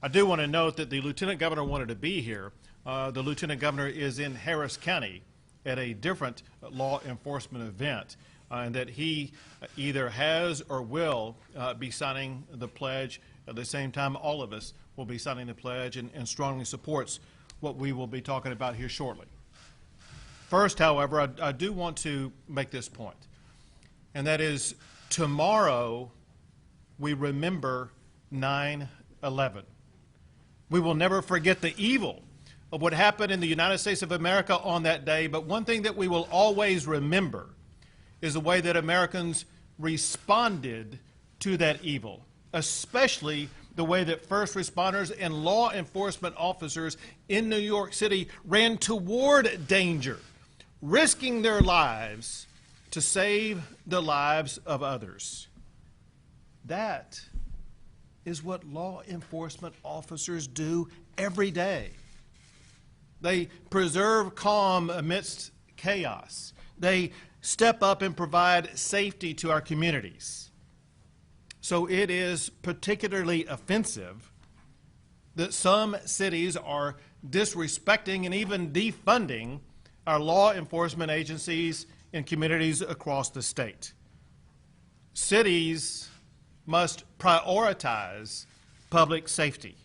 I do want to note that the Lieutenant Governor wanted to be here. The Lieutenant Governor is in Harris County at a different law enforcement event, and that he either has or will be signing the pledge. At the same time, all of us will be signing the pledge and strongly supports what we will be talking about here shortly. First, however, I do want to make this point, and that is tomorrow we remember 9/11. We will never forget the evil of what happened in the United States of America on that day, but one thing that we will always remember is the way that Americans responded to that evil, especially the way that first responders and law enforcement officers in New York City ran toward danger, risking their lives to save the lives of others. That is what law enforcement officers do every day. They preserve calm amidst chaos. They step up and provide safety to our communities. So it is particularly offensive that some cities are disrespecting and even defunding our law enforcement agencies in communities across the state. Cities must prioritize public safety.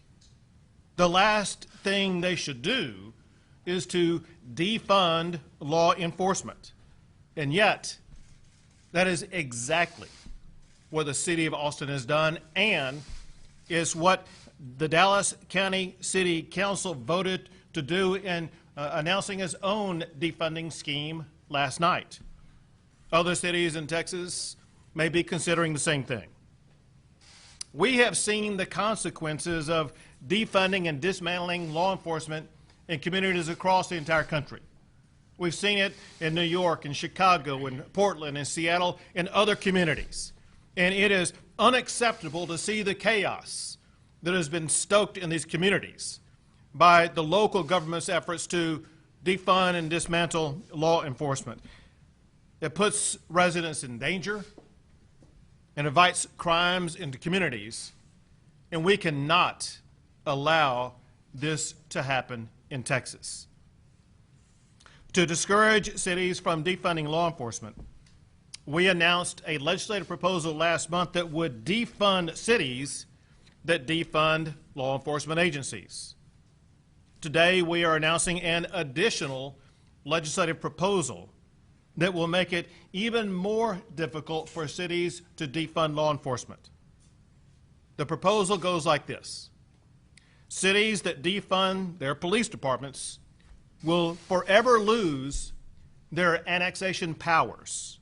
The last thing they should do is to defund law enforcement. And yet, that is exactly what the City of Austin has done, and is what the Dallas County City Council voted to do in announcing its own defunding scheme last night. Other cities in Texas may be considering the same thing. We have seen the consequences of defunding and dismantling law enforcement in communities across the entire country. We've seen it in New York, in Chicago, in Portland, in Seattle, and other communities. And it is unacceptable to see the chaos that has been stoked in these communities by the local government's efforts to defund and dismantle law enforcement. It puts residents in danger and invites crimes into communities, and we cannot allow this to happen in Texas. To discourage cities from defunding law enforcement, we announced a legislative proposal last month that would defund cities that defund law enforcement agencies. Today, we are announcing an additional legislative proposal that will make it even more difficult for cities to defund law enforcement. The proposal goes like this. Cities that defund their police departments will forever lose their annexation powers,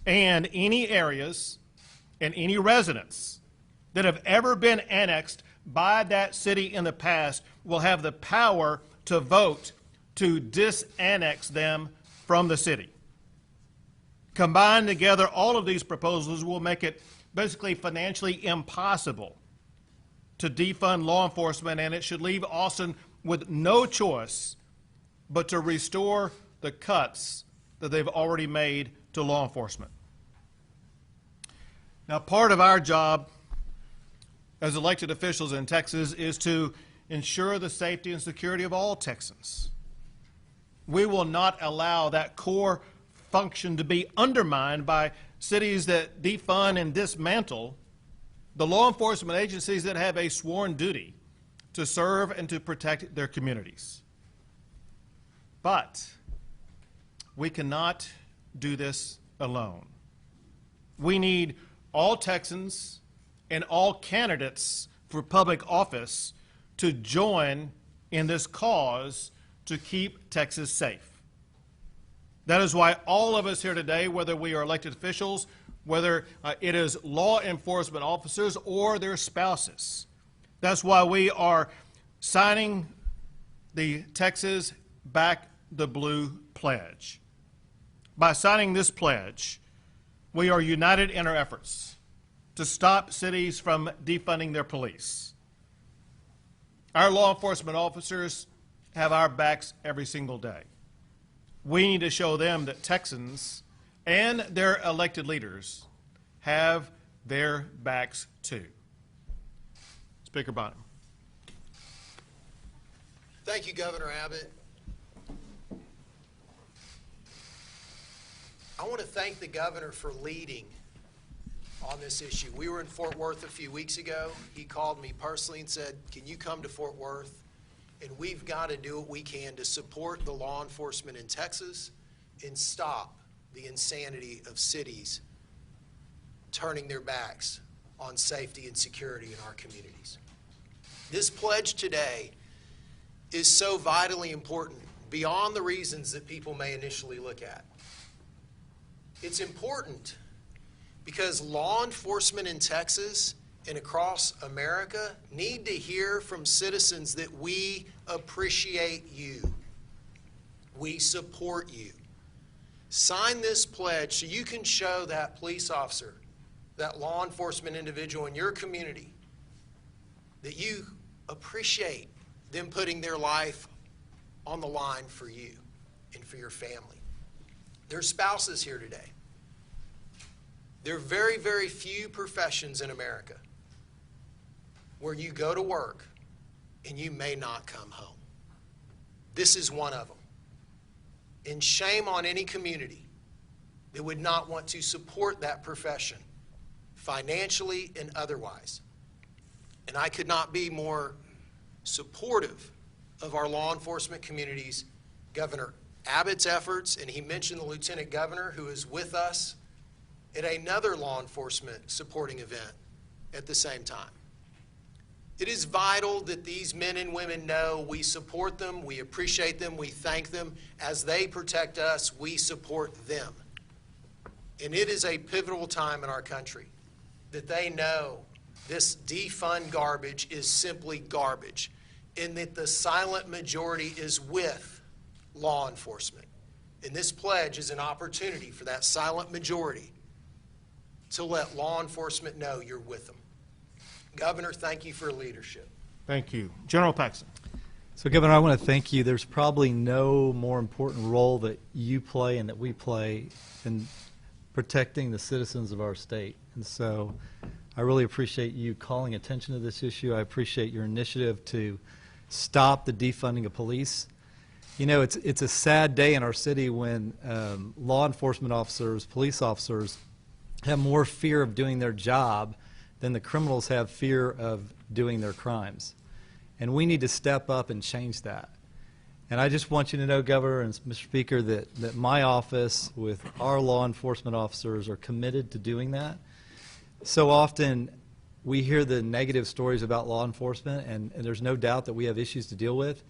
and any areas and any residents that have ever been annexed by that city in the past will have the power to vote to disannex them from the city. Combined together, all of these proposals will make it basically financially impossible to defund law enforcement, and it should leave Austin with no choice but to restore the cuts that they've already made to law enforcement. Now, part of our job as elected officials in Texas is to ensure the safety and security of all Texans. We will not allow that core function to be undermined by cities that defund and dismantle the law enforcement agencies that have a sworn duty to serve and to protect their communities. But we cannot do this alone. We need all Texans and all candidates for public office to join in this cause to keep Texas safe. That is why all of us here today, whether we are elected officials, whether it is law enforcement officers or their spouses, that's why we are signing the Texas Back the Blue Pledge. By signing this pledge, we are united in our efforts to stop cities from defunding their police. Our law enforcement officers have our backs every single day. We need to show them that Texans and their elected leaders have their backs too. Speaker Bonham. Thank you, Governor Abbott. I want to thank the governor for leading on this issue. We were in Fort Worth a few weeks ago. He called me personally and said, can you come to Fort Worth? And we've got to do what we can to support the law enforcement in Texas and stop the insanity of cities turning their backs on safety and security in our communities. This pledge today is so vitally important beyond the reasons that people may initially look at. It's important because law enforcement in Texas and across America need to hear from citizens that we appreciate you. We support you. Sign this pledge so you can show that police officer, that law enforcement individual in your community, that you appreciate them putting their life on the line for you and for your family. There's spouses here today. There are very, very few professions in America where you go to work and you may not come home. This is one of them. And shame on any community that would not want to support that profession financially and otherwise. And I could not be more supportive of our law enforcement communities, Governor Abbott's efforts, and he mentioned the Lieutenant Governor who is with us at another law enforcement supporting event at the same time. It is vital that these men and women know we support them, we appreciate them, we thank them. As they protect us, we support them. And it is a pivotal time in our country that they know this defund garbage is simply garbage, and that the silent majority is with law enforcement. And this pledge is an opportunity for that silent majority to let law enforcement know you're with them. Governor, thank you for your leadership. Thank you. General Paxton. So, Governor, I want to thank you. There's probably no more important role that you play and that we play in protecting the citizens of our state. And so I really appreciate you calling attention to this issue. I appreciate your initiative to stop the defunding of police. You know, it's a sad day in our city when law enforcement officers, police officers, have more fear of doing their job than the criminals have fear of doing their crimes. And we need to step up and change that. And I just want you to know, Governor and Mr. Speaker, that my office with our law enforcement officers are committed to doing that. So often we hear the negative stories about law enforcement, and there's no doubt that we have issues to deal with.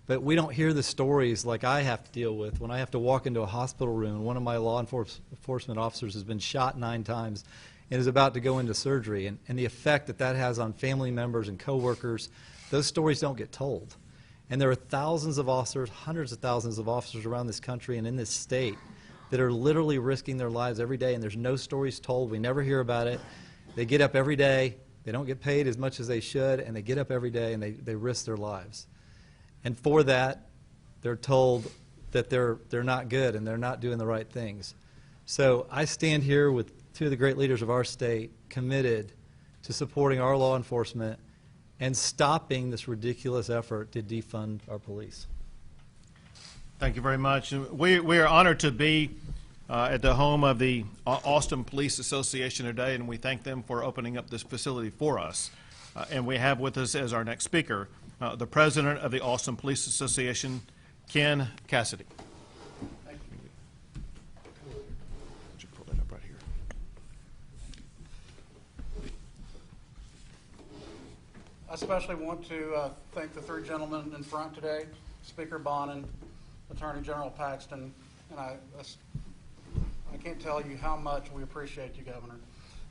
But we don't hear the stories like I have to deal with when I have to walk into a hospital room and one of my law enforcement officers has been shot 9 times and is about to go into surgery, and the effect that that has on family members and coworkers. Those stories don't get told. And there are thousands of officers, hundreds of thousands of officers around this country and in this state that are literally risking their lives every day, and there's no stories told. We never hear about it. They get up every day. They don't get paid as much as they should, and they get up every day and they risk their lives. And for that, they're told that they're not good and they're not doing the right things. So I stand here with 2 of the great leaders of our state committed to supporting our law enforcement and stopping this ridiculous effort to defund our police. Thank you very much. We are honored to be at the home of the Austin Police Association today, and we thank them for opening up this facility for us. And we have with us as our next speaker the president of the Austin Police Association, Ken Cassidy. Thank you. Would you pull that up right here? I especially want to thank the 3 gentlemen in front today, Speaker Bonin, Attorney General Paxton, and I can't tell you how much we appreciate you, Governor.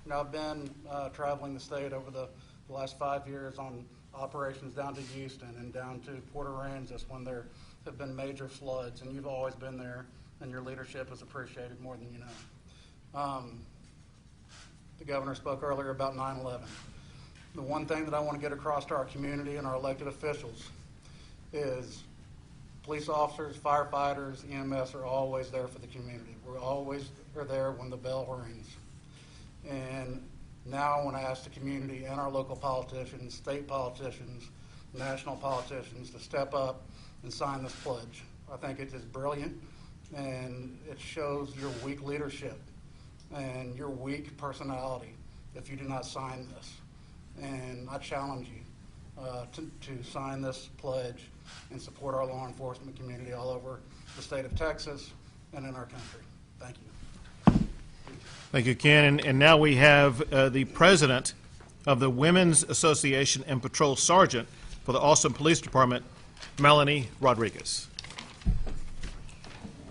You know, I've been traveling the state over the last 5 years on operations down to Houston and down to Port Aransas when there have been major floods, and you've always been there, and your leadership is appreciated more than you know. The governor spoke earlier about 9/11. The one thing that I want to get across to our community and our elected officials is police officers, firefighters, EMS are always there for the community. We're always there when the bell rings. And now I want to ask the community and our local politicians, state politicians, national politicians to step up and sign this pledge. I think it is brilliant, and it shows your weak leadership and your weak personality if you do not sign this. And I challenge you to sign this pledge and support our law enforcement community all over the state of Texas and in our country. Thank you. Thank you, Ken. And now we have the president of the Women's Association and Patrol Sergeant for the Austin Police Department, Melanie Rodriguez.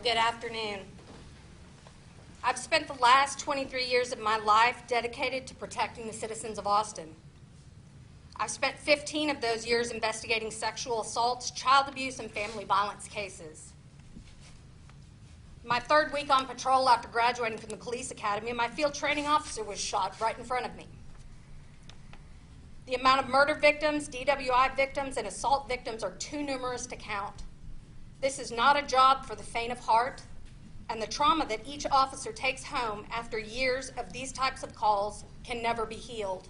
Good afternoon. I've spent the last 23 years of my life dedicated to protecting the citizens of Austin. I've spent 15 of those years investigating sexual assaults, child abuse, and family violence cases. My third week on patrol after graduating from the police academy, my field training officer was shot right in front of me. The amount of murder victims, DWI victims, and assault victims are too numerous to count. This is not a job for the faint of heart, and the trauma that each officer takes home after years of these types of calls can never be healed.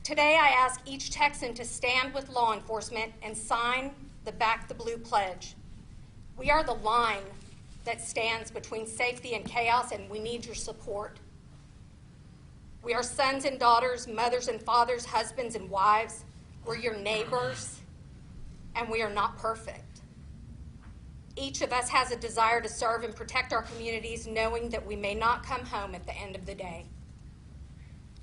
Today, I ask each Texan to stand with law enforcement and sign the Back the Blue pledge. We are the line that stands between safety and chaos, and we need your support. We are sons and daughters, mothers and fathers, husbands and wives. We're your neighbors, and we are not perfect. Each of us has a desire to serve and protect our communities, knowing that we may not come home at the end of the day.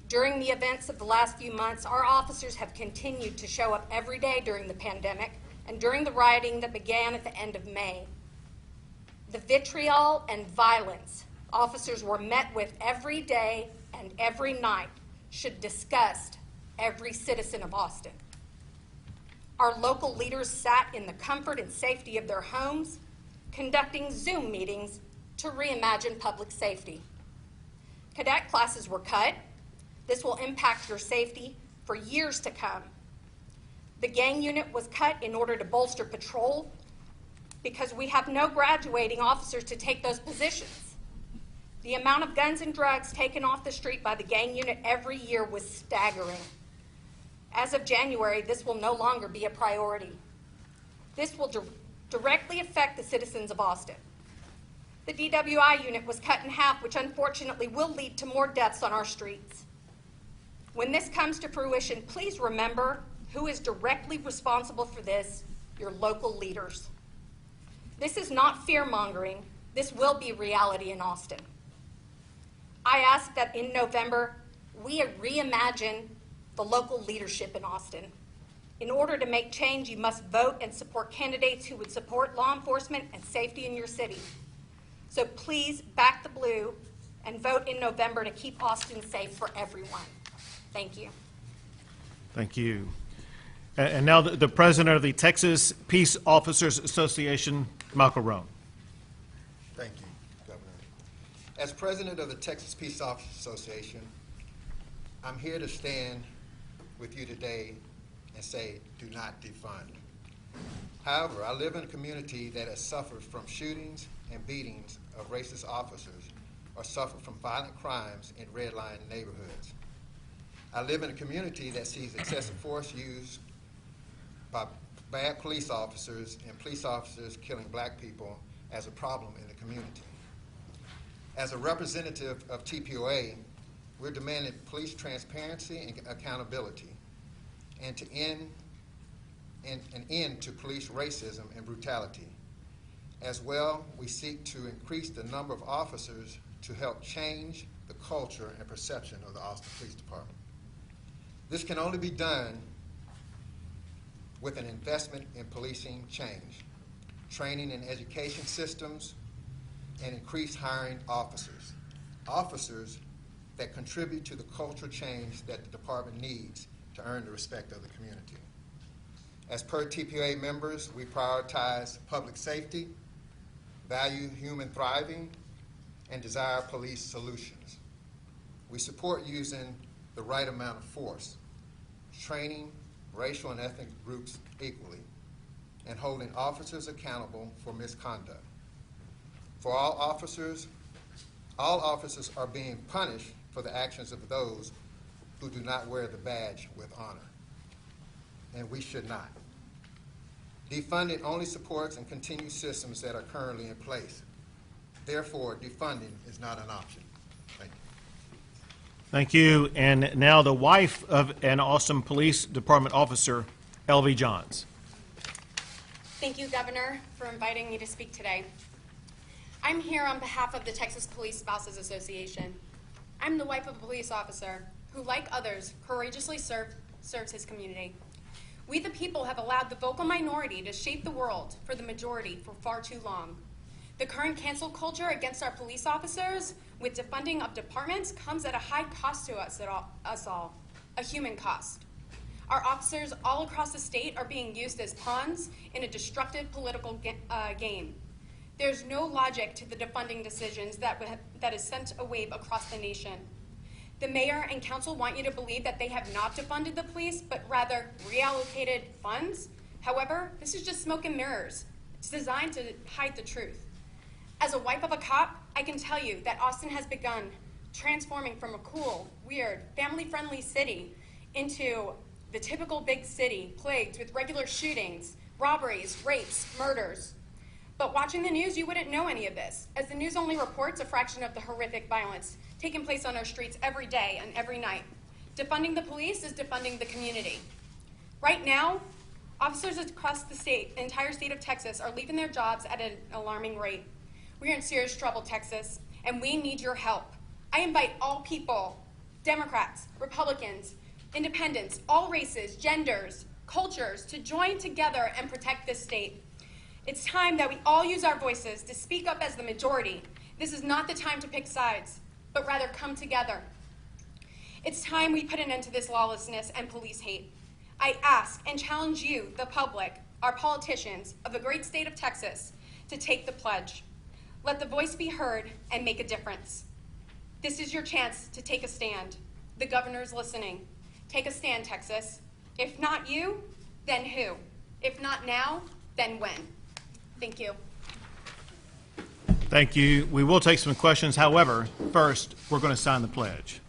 During the events of the last few months, our officers have continued to show up every day during the pandemic and during the rioting that began at the end of May. The vitriol and violence officers were met with every day and every night should disgust every citizen of Austin. Our local leaders sat in the comfort and safety of their homes, conducting Zoom meetings to reimagine public safety. Cadet classes were cut. This will impact your safety for years to come. The gang unit was cut in order to bolster patrol because we have no graduating officers to take those positions. The amount of guns and drugs taken off the street by the gang unit every year was staggering. As of January, this will no longer be a priority. This will directly affect the citizens of Austin. The DWI unit was cut in half, which unfortunately will lead to more deaths on our streets. When this comes to fruition, please remember who is directly responsible for this: your local leaders. This is not fear-mongering. This will be reality in Austin. I ask that in November, we reimagine the local leadership in Austin. In order to make change, you must vote and support candidates who would support law enforcement and safety in your city. So please back the blue and vote in November to keep Austin safe for everyone. Thank you. Thank you. And now the president of the Texas Peace Officers Association, Michael Rohn. Thank you, Governor. As president of the Texas Peace Officers Association, I'm here to stand with you today and say, do not defund. However, I live in a community that has suffered from shootings and beatings of racist officers or suffered from violent crimes in red-line neighborhoods. I live in a community that sees excessive force used by bad police officers and police officers killing black people as a problem in the community. As a representative of TPOA, we're demanding police transparency and accountability, and to an end to police racism and brutality. As well, we seek to increase the number of officers to help change the culture and perception of the Austin Police Department. This can only be done with an investment in policing change, training and education systems, and increased hiring officers. Officers that contribute to the cultural change that the department needs to earn the respect of the community. As per TPOA members, we prioritize public safety, value human thriving, and desire police solutions. We support using the right amount of force, training racial and ethnic groups equally, and holding officers accountable for misconduct. For all officers are being punished for the actions of those who do not wear the badge with honor. and we should not. Defunding only supports and continues systems that are currently in place. Therefore, defunding is not an option. Thank you. Thank you. And now the wife of an Austin Police Department officer, L.V. Johns. Thank you, Governor, for inviting me to speak today. I'm here on behalf of the Texas Police Spouses Association. I'm the wife of a police officer who, like others, courageously serves his community. We the people have allowed the vocal minority to shape the world for the majority for far too long. The current cancel culture against our police officers with defunding of departments comes at a high cost to us all, a human cost. Our officers all across the state are being used as pawns in a destructive political game. There's no logic to the defunding decisions that has sent a wave across the nation. The mayor and council want you to believe that they have not defunded the police, but rather reallocated funds. However, this is just smoke and mirrors. It's designed to hide the truth. As a wife of a cop, I can tell you that Austin has begun transforming from a cool, weird, family-friendly city into the typical big city plagued with regular shootings, robberies, rapes, murders. But watching the news, you wouldn't know any of this, as the news only reports a fraction of the horrific violence taking place on our streets every day and every night. Defunding the police is defunding the community. Right now, officers across the entire state of Texas are leaving their jobs at an alarming rate. We are in serious trouble, Texas, and we need your help. I invite all people, Democrats, Republicans, independents, all races, genders, cultures, to join together and protect this state. It's time that we all use our voices to speak up as the majority. This is not the time to pick sides, but rather come together. It's time we put an end to this lawlessness and police hate. I ask and challenge you, the public, our politicians of the great state of Texas, to take the pledge. Let the voice be heard and make a difference. This is your chance to take a stand. The governor's listening. Take a stand, Texas. If not you, then who? If not now, then when? Thank you. Thank you. We will take some questions. However, first, we're going to sign the pledge.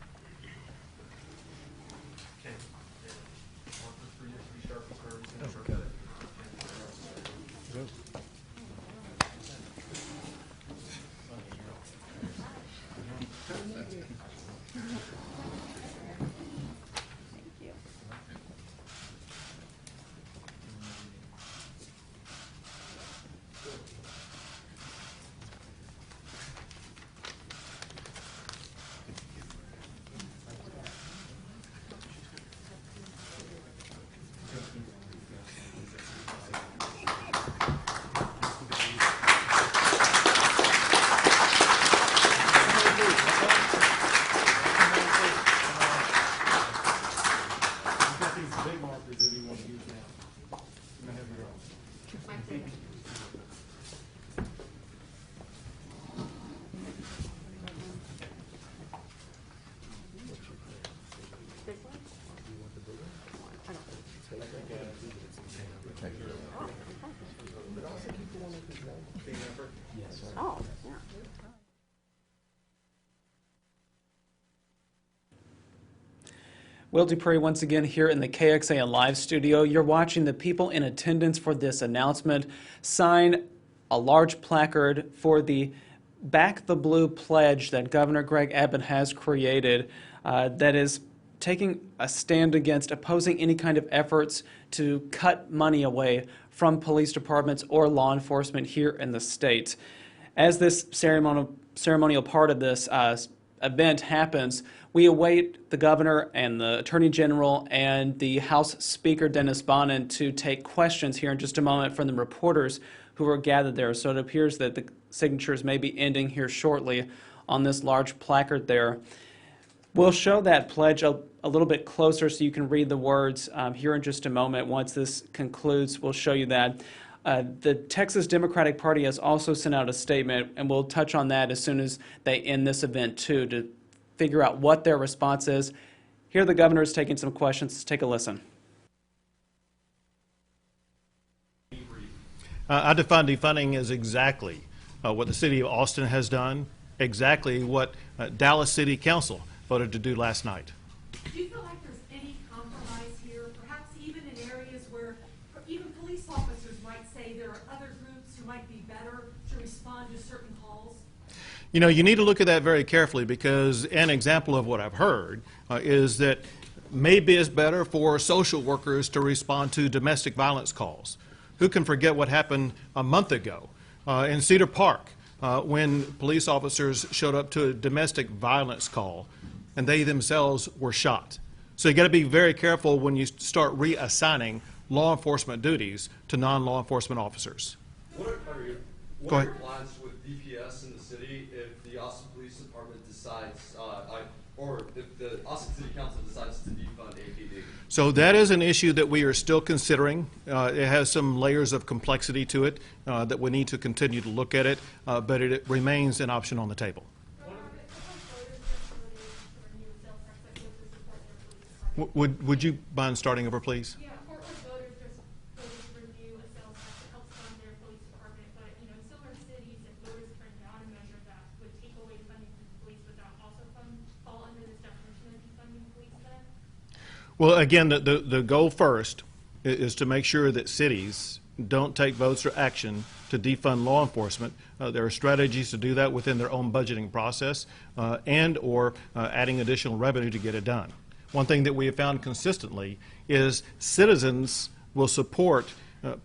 Will Dupree once again here in the KXAN Live studio. You're watching the people in attendance for this announcement sign a large placard for the Back the Blue pledge that Governor Greg Abbott has created that is taking a stand against opposing any kind of efforts to cut money away from police departments or law enforcement here in the state. As this ceremonial part of this event happens, we await the governor and the attorney general and the House Speaker Dennis Bonnen to take questions here in just a moment from the reporters who are gathered there. So it appears that the signatures may be ending here shortly on this large placard there. We'll show that pledge a little bit closer so you can read the words here in just a moment. Once this concludes, we'll show you that. The Texas Democratic Party has also sent out a statement, and we'll touch on that as soon as they end this event too, to figure out what their response is. Here the governor is taking some questions. Let's take a listen. I define defunding as exactly what the city of Austin has done, exactly what Dallas City Council voted to do last night. Do you feel like there's any compromise here, perhaps even in areas where even police officers might say there are other groups who might be better to respond to certain calls? You know, you need to look at that very carefully, because an example of what I've heard is that maybe it's better for social workers to respond to domestic violence calls. Who can forget what happened a month ago in Cedar Park when police officers showed up to a domestic violence call and they themselves were shot? So you got to be very careful when you start reassigning law enforcement duties to non-law enforcement officers. What are your plans with DPS in the city if the Austin Police Department decides, or if the Austin City Council decides to defund APD? So that is an issue that we are still considering. It has some layers of complexity to it that we need to continue to look at it, but it remains an option on the table. Would you mind starting over, please? Yeah, Fort Worth voters just voted to renew a sales tax that helps fund their police department, but in similar cities, if voters turned down a measure that would take away funding from the police, would that also fall under this definition of defunding police then? Well, again, the goal first is to make sure that cities don't take votes or action to defund law enforcement. There are strategies to do that within their own budgeting process and or adding additional revenue to get it done. One thing that we have found consistently is citizens will support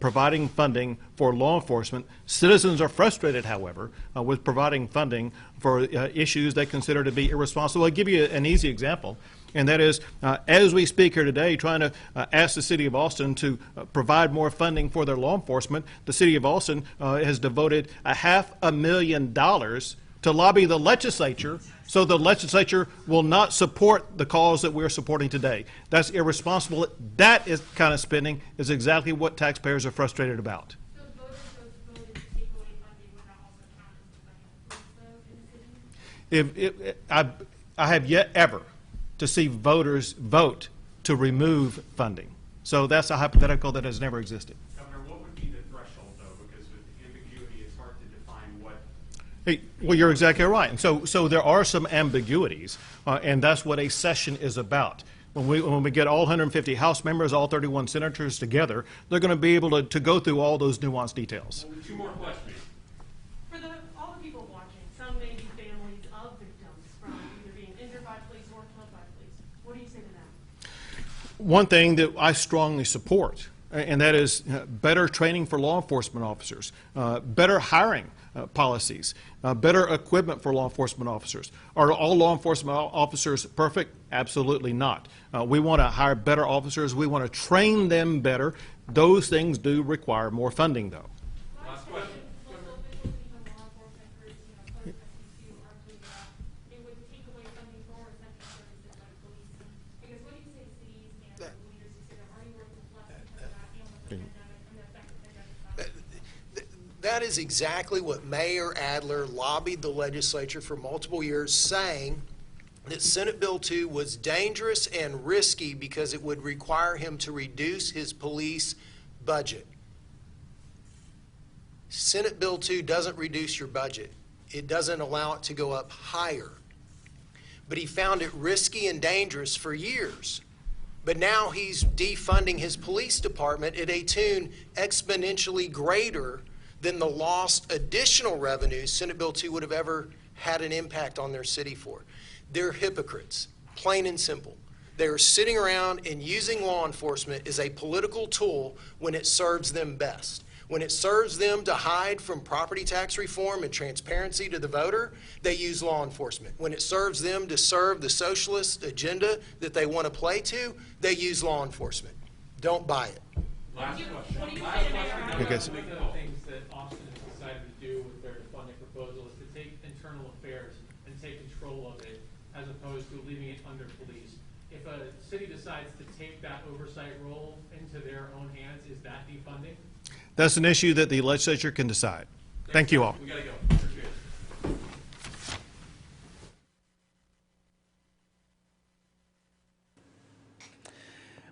providing funding for law enforcement. Citizens are frustrated, however, with providing funding for issues they consider to be irresponsible. I'll give you an easy example, and that is, as we speak here today, trying to ask the City of Austin to provide more funding for their law enforcement. The City of Austin has devoted $500,000 to lobby the legislature so the legislature will not support the cause that we're supporting today. That's irresponsible. That is kind of spending is exactly what taxpayers are frustrated about. So voters voted to take away funding without also counting the funding in the city? I have yet ever to see voters vote to remove funding. So that's a hypothetical that has never existed. Governor, what would be the threshold, though? Because with ambiguity, it's hard to define what. Well, you're exactly right. And so there are some ambiguities, and that's what a session is about. When we get all 150 House members, all 31 senators together, they're going to be able to go through all those nuanced details. Well, two more questions. For all the people watching, some may be families of victims from either being injured by police or killed by police. What do you say to them? One thing that I strongly support, and that is better training for law enforcement officers, better hiring policies, better equipment for law enforcement officers. Are all law enforcement officers perfect? Absolutely not. We want to hire better officers. We want to train them better. Those things do require more funding, though. Last question. That is exactly what Mayor Adler lobbied the legislature for multiple years, saying that Senate Bill 2 was dangerous and risky because it would require him to reduce his police budget. Senate Bill 2 doesn't reduce your budget. It doesn't allow it to go up higher. But he found it risky and dangerous for years. But now he's defunding his police department at a tune exponentially greater than the lost additional revenues Senate Bill 2 would have ever had an impact on their city for. They're hypocrites, plain and simple. They're sitting around and using law enforcement as a political tool when it serves them best. When it serves them to hide from property tax reform and transparency to the voter, they use law enforcement. When it serves them to serve the socialist agenda that they want to play to, they use law enforcement. Don't buy it. Last question. What do you Last say to question. Mayor? No, Because- One of the things that Austin has decided to do with their funding proposal is to take internal affairs and take control of it, as opposed to leaving it under police. If a city decides to take that oversight role into their own hands, is that defunding? That's an issue that the legislature can decide. Thank you all. We gotta go. Appreciate it.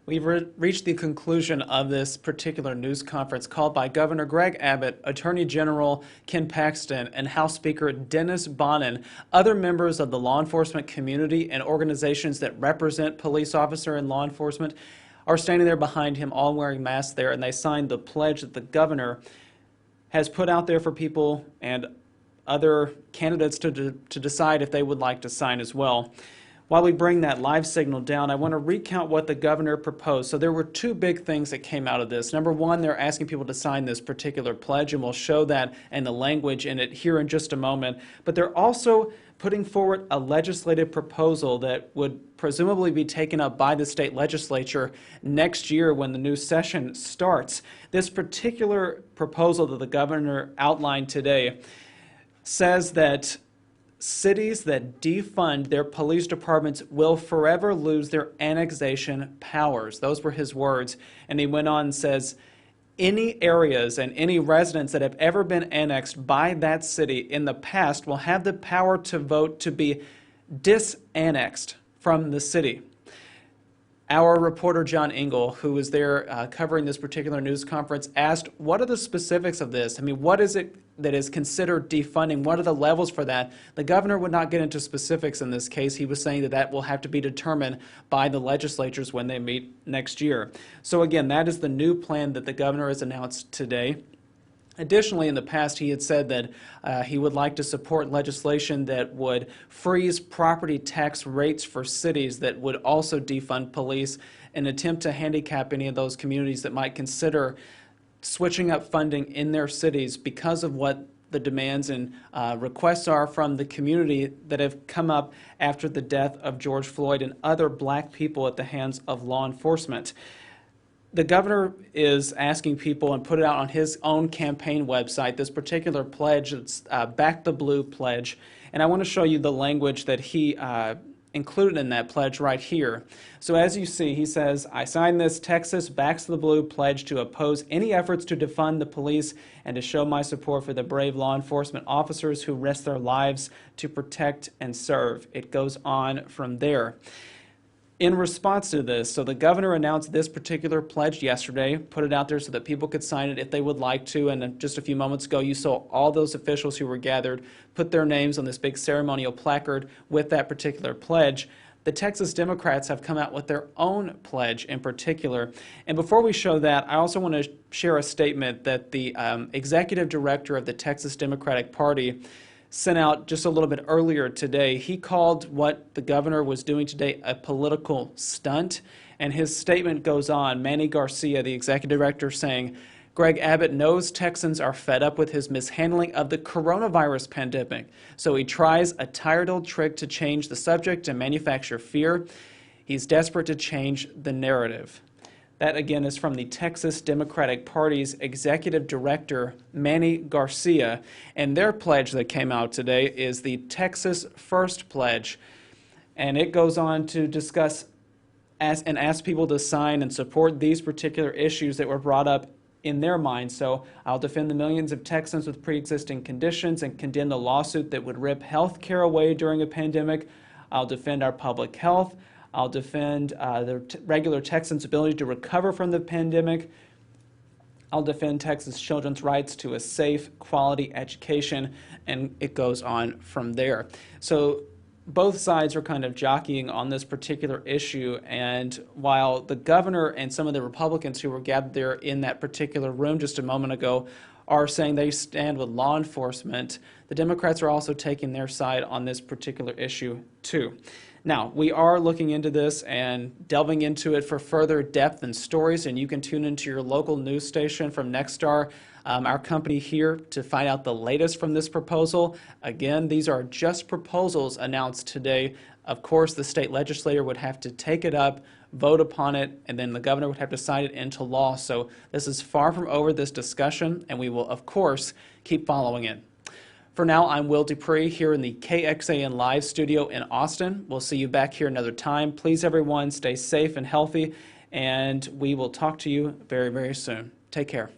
We've reached the conclusion of this particular news conference called by Governor Greg Abbott, Attorney General Ken Paxton, and House Speaker Dennis Bonnen. Other members of the law enforcement community and organizations that represent police officer and law enforcement are standing there behind him, all wearing masks there, and they signed the pledge that the governor has put out there for people and other candidates to decide if they would like to sign as well. While we bring that live signal down, I want to recount what the governor proposed. So there were two big things that came out of this. Number one, they're asking people to sign this particular pledge, and we'll show that and the language in it here in just a moment. But they're also putting forward a legislative proposal that would presumably be taken up by the state legislature next year when the new session starts. This particular proposal that the governor outlined today says that cities that defund their police departments will forever lose their annexation powers. Those were his words. And he went on and says, any areas and any residents that have ever been annexed by that city in the past will have the power to vote to be disannexed from the city. Our reporter, John Engel, who was there covering this particular news conference, asked, what are the specifics of this? I mean, what is it that is considered defunding? What are the levels for that? The governor would not get into specifics in this case. He was saying that that will have to be determined by the legislatures when they meet next year. So again, that is the new plan that the governor has announced today. Additionally, in the past, he had said that he would like to support legislation that would freeze property tax rates for cities that would also defund police, in an attempt to handicap any of those communities that might consider switching up funding in their cities because of what the demands and requests are from the community that have come up after the death of George Floyd and other black people at the hands of law enforcement. The governor is asking people, and put it out on his own campaign website, this particular pledge, it's Back the Blue pledge. And I want to show you the language that he included in that pledge right here. So as you see, he says, I sign this Texas Backs the Blue pledge to oppose any efforts to defund the police and to show my support for the brave law enforcement officers who risk their lives to protect and serve. It goes on from there. In response to this, so the governor announced this particular pledge yesterday, put it out there so that people could sign it if they would like to, and just a few moments ago you saw all those officials who were gathered put their names on this big ceremonial placard with that particular pledge. The Texas Democrats have come out with their own pledge in particular. And before we show that, I also want to share a statement that the executive director of the Texas Democratic Party sent out just a little bit earlier today. He called what the governor was doing today a political stunt, and his statement goes on. Manny Garcia, the executive director, saying, Greg Abbott knows Texans are fed up with his mishandling of the coronavirus pandemic, so he tries a tired old trick to change the subject and manufacture fear. He's desperate to change the narrative. That, again, is from the Texas Democratic Party's executive director, Manny Garcia, and their pledge that came out today is the Texas First Pledge, and it goes on to discuss and ask people to sign and support these particular issues that were brought up in their minds. So I'll defend the millions of Texans with pre-existing conditions and condemn the lawsuit that would rip health care away during a pandemic. I'll defend our public health. I'll defend the regular Texans' ability to recover from the pandemic. I'll defend Texas children's rights to a safe, quality education, and it goes on from there. So both sides are kind of jockeying on this particular issue, and while the governor and some of the Republicans who were gathered there in that particular room just a moment ago are saying they stand with law enforcement, the Democrats are also taking their side on this particular issue too. Now, we are looking into this and delving into it for further depth and stories, and you can tune into your local news station from Nexstar, our company here, to find out the latest from this proposal. Again, these are just proposals announced today. Of course, the state legislature would have to take it up, vote upon it, and then the governor would have to sign it into law. So this is far from over, this discussion, and we will, of course, keep following it. For now, I'm Will Dupree here in the KXAN Live studio in Austin. We'll see you back here another time. Please, everyone, stay safe and healthy, and we will talk to you very, very soon. Take care.